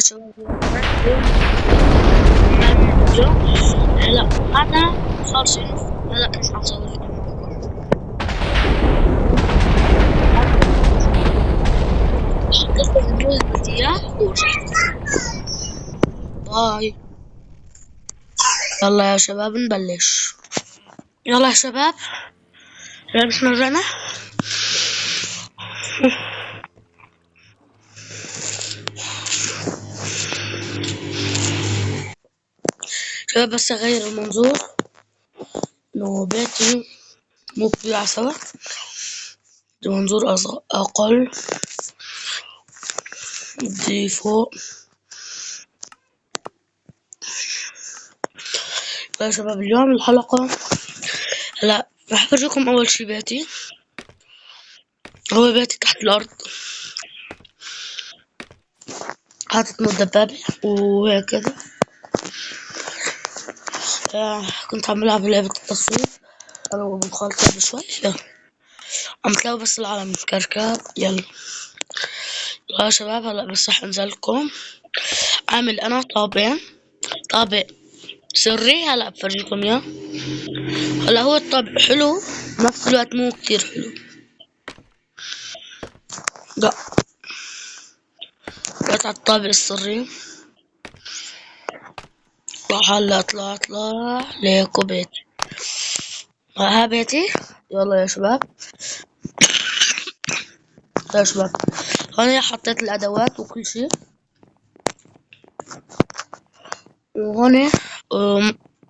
شباب اليوم هلا أنا صار شي نص هلا كنت عم صور فيديو معكم. شكرا للفيديو اللي بدي إياه ورجعت. باي. يلا يا شباب نبلش. يلا يا شباب لابس رجعنا. شباب بس أغير المنظور إنه بيتي مو كبير سوا، منظور أقل بدي فوق. يا شباب اليوم الحلقة هلا راح أفرجيكم أول شي بيتي. هو بيتي تحت الأرض، حاطط دبابة وهيك كذا. كنت عم بلعب لعبة التصوير أنا وابن خالتي قبل شوي. عم تلاقوا بس العالم متكركب. يلا يا شباب هلا بس رح انزلكم. عامل أنا طابق سري هلا بفرجيكم اياه. هلا هو الطابق حلو بنفس الوقت مو كتير حلو. لا طلعت على الطابق السري. هلا اطلع ليكو بيتي. ها بيتي. يلا يا شباب هون حطيت الأدوات وكل شي. وهون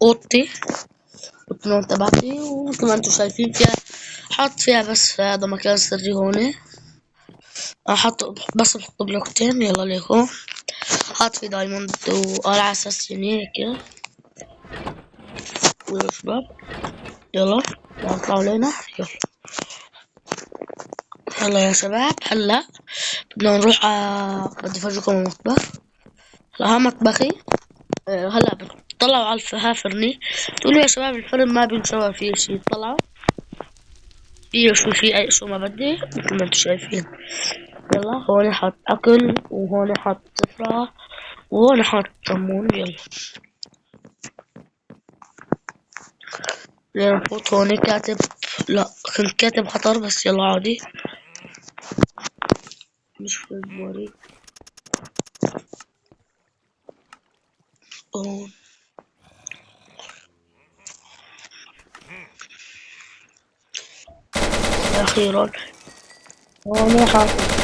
أوضتي النوم تبعتي، ومثل ما انتم شايفين فيها حاط فيها بس هذا مكان سري هون. بس بحط بلوكتين. يلا ليكو حاط في دايموند وعلى اساس يعني هيك. ويا شباب يلا نطلعوا لينا. يلا يا شباب هلا بدنا نروح بدي افرجيكم المطبخ. هلا ها مطبخي. هلا بتطلعوا على ها فرني. تقولوا يا شباب الفرن ما بينشوى فيه شي. طلعوا فيه فيه اي شو ما بدي مثل ما انتم شايفين. يلا هون حط اكل وهون حط سفرة وهون حط كمون. يلا نفوت هون كاتب. لا كنت كاتب خطر بس يلا عادي مش في الموري. هون اخيرا هون حاطط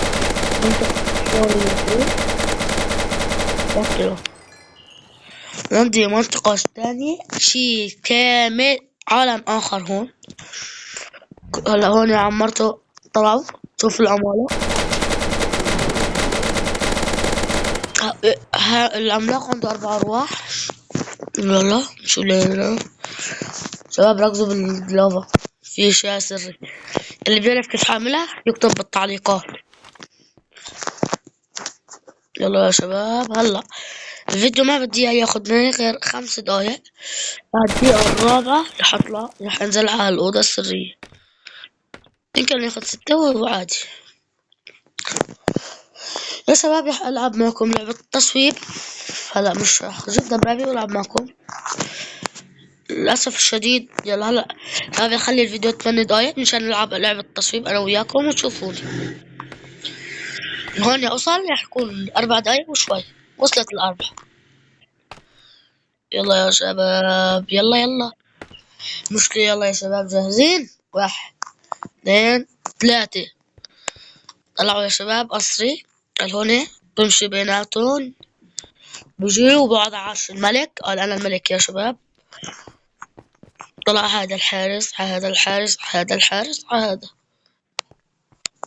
عندي منطقة ثانية شي كامل عالم آخر هون. هلا هون عمرته. طلعوا شوف العمالة. العملاق عنده 4 أرواح. يلا شو لينا شباب ركزوا باللافا في اشياء سري. اللي بيعرف كيف حاملها يكتب بالتعليقات. يلا يا شباب هلا الفيديو ما بدي اياه ياخد مني غير 5 دقايق. بعد الدقيقة الرابعة رح اطلع رح انزل على الأوضة السرية. يمكن ياخد 6 وهو عادي. يا شباب رح العب معكم لعبة تصويب. هلا مش رح اجيب دبابي والعب معكم للأسف الشديد. يلا هلا هذا خلي الفيديو 8 دقايق مشان نلعب لعبة تصويب أنا وياكم وتشوفوني. من هون أوصل رح يكون 4 دقايق وشوي. وصلت ال4. يلا يا شباب يلا مشكلة. يلا يا شباب جاهزين؟ 1 2 3. طلعوا يا شباب قصري. هون بمشي بيناتهم بجي وبقعد على عرش الملك. قال أنا الملك يا شباب. طلع هذا الحارس هذا الحارس هذا الحارس هذا.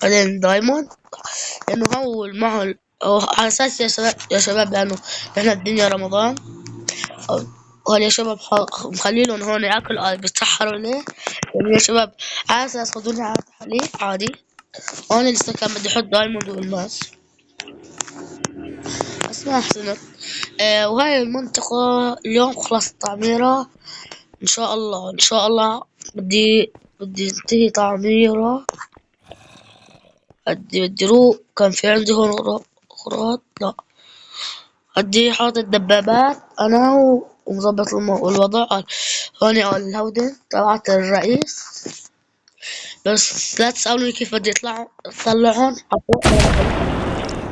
بعدين دايموند لأنه هو معه على أساس يا شباب لأنه نحن الدنيا رمضان. قال يا شباب مخليلهم هون ياكلوا بيتسحروا ليه. يعني يا شباب على أساس خذوني على تحليل عادي. هون لسه كان بدي أحط دايموند والماس بس ما أحسنت. وهاي المنطقة اليوم خلصت تعميرها إن شاء الله. بدي انتهي تعميرها. بدي روق. كان في عندي هون غراض. لا بدي حاطط دبابات انا ومظبط الوضع. هون الهودة تبعت الرئيس. بس لا تسألوني كيف بدي اطلعهم عفوا.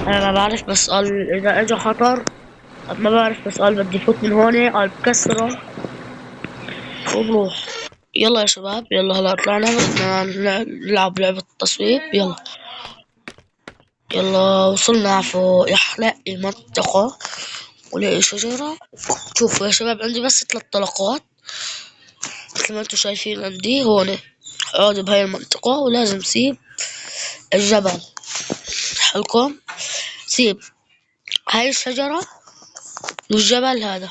انا ما بعرف، بس قال اذا اجى خطر ما بعرف، بس قال بدي فوت من هون، قال بكسره وبروح. يلا يا شباب، يلا هلا طلعنا بدنا نلعب لعبة التصويب. يلا يلا وصلنا فوق يحلق المنطقة ولقي شجرة. شوفوا يا شباب، عندي بس 3 طلقات مثل ما انتم شايفين عندي هون. اقعد بهاي المنطقة ولازم سيب الجبل حلكم. سيب هاي الشجرة والجبل هذا.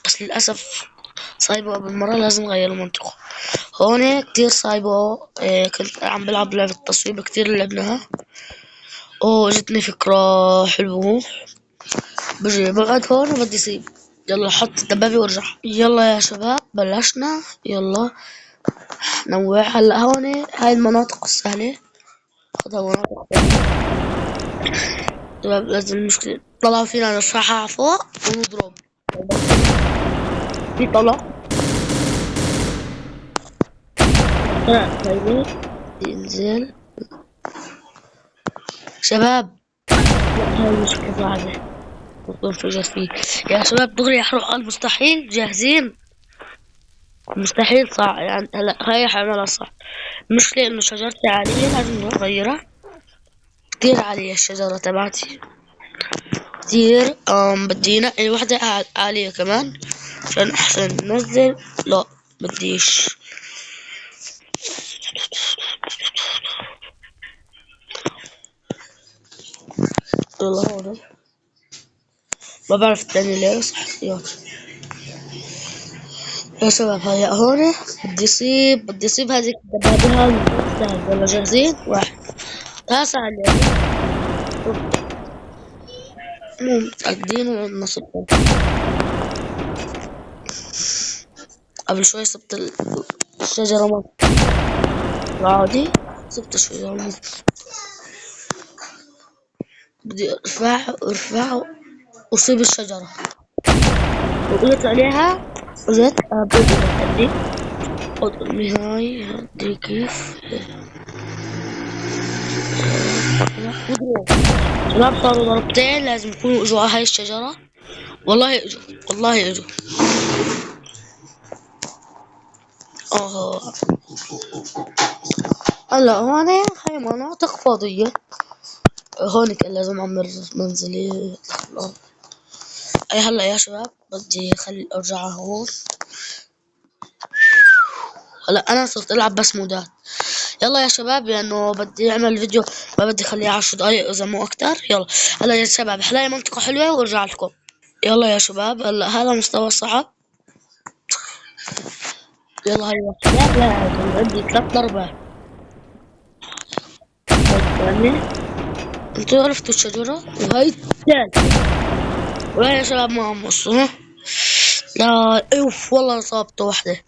بس للأسف صايبه قبل مرة، لازم غير المنطقة. هون كتير صايبه. كنت عم بلعب لعبة تصويب كتير لعبناها. اوه جتني فكرة حلوة. بجي بقعد هون وبدي سيب. يلا حط الدبابة وارجع. يلا يا شباب بلشنا. يلا نوع. هلا هون هاي المناطق السهلة. خدها مناطق سهلة. شباب لازم المشكلة طلعوا فينا نصحى فوق ونضرب. في طلع طيب ينزل. شباب هاي مشكلة صعبة. بكون فجأة فيه. يا شباب دغري احرق على المستحيل. جاهزين؟ مستحيل صح يعني. هلا هاي حعملها صح. المشكلة انه شجرتي عالية، لازم نغيرها. كتير عالية الشجرة تبعتي كتير. بدي نقي وحدة عالية كمان عشان احسن ننزل. لا بديش. يلا هون ما بعرف التاني ليه صح. يلا يا شباب هيا هون بدي اصيب هذيك الدبابة. هاي سهل. يلا جاهزين؟ واحد. ها سهل يعني. مو متأكدين ونصب. قبل شوي صبت الشجرة ما العادي. صبت الشجرة ما بدي ارفع وصيب الشجرة وقلت عليها. قلت بدي أدي هاي هدي كيف. شباب صاروا ضربتين، لازم يكونوا اجوا على هاي الشجرة. والله اجوا، والله اجوا. اه هلا هون هاي مناطق فاضية. هون كان لازم اعمل منزلي. اي هلا يا شباب بدي خلي ارجع هون. هلا انا صرت العب بس مودات. يلا يا شباب لانه بدي اعمل فيديو ما بدي اخليه 10 دقايق اذا مو اكتر. يلا هلا يا شباب احلاقي منطقة حلوة وارجع لكم. يلا يا شباب هلا هذا مستوى صعب. يلا هاي واحدة. لا عندي 3 ضربات. يعني انتوا عرفتوا الشجرة وهاي الثالثة. وهاي يا شباب ما هم وصلوا. لا اوف والله صابت واحدة.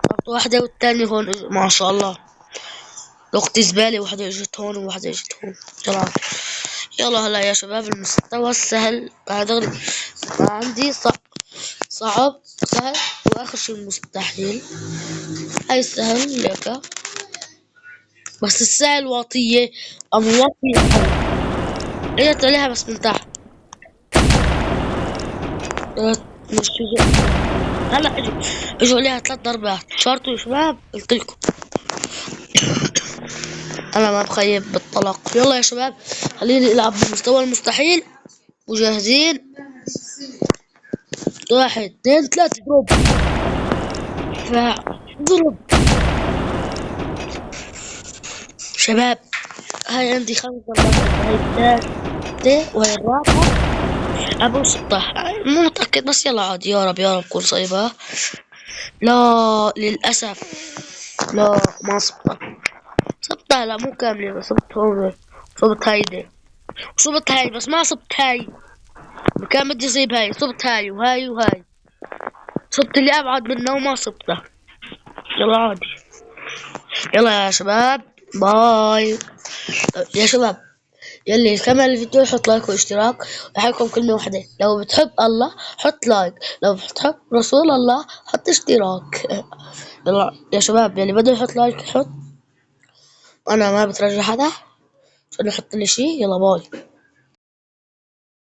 صابت واحدة والتانية هون ما شاء الله. اختي زبالة. واحدة اجت هون وواحدة اجت هون. يلا يلا هلا يا شباب المستوى السهل هذا ما عندي. صعب سهل واخر شي المستحيل. هاي السهل لك. بس السهل واطية. ام واطية. اجت عليها بس من تحت. مش هلا اجوا عليها 3 ضربات. شرطوا يا شباب قلت لكم. انا ما بخيب بالطلاق. يلا يا شباب خليني العب بالمستوى المستحيل وجاهزين. 1 2 3 ضرب. ضرب. شباب هاي عندي 5 ضربات. هاي الثالثة وهي الرابعة. ابو 16 مو متأكد بس يلا عادي. يا رب يا رب كون صيبها. لا للأسف. لا ما صبتها. صبتها لا مو كاملة بس صبت هون. صبت هايدي وصبت هاي بس ما صبت هاي. كان بدي اصيب هاي. صبت هاي وهاي وهاي. صبت اللي ابعد منه وما صبته. يلا عادي. يلا يا شباب باي. يا شباب يلي كمل الفيديو يحط لايك واشتراك. وأحبكم كلمة واحدة، لو بتحب الله حط لايك، لو بتحب رسول الله حط اشتراك. يلا يا شباب، يلي بده يحط لايك يحط، وأنا ما بترجى حدا عشان يحط لي شي. يلا باي.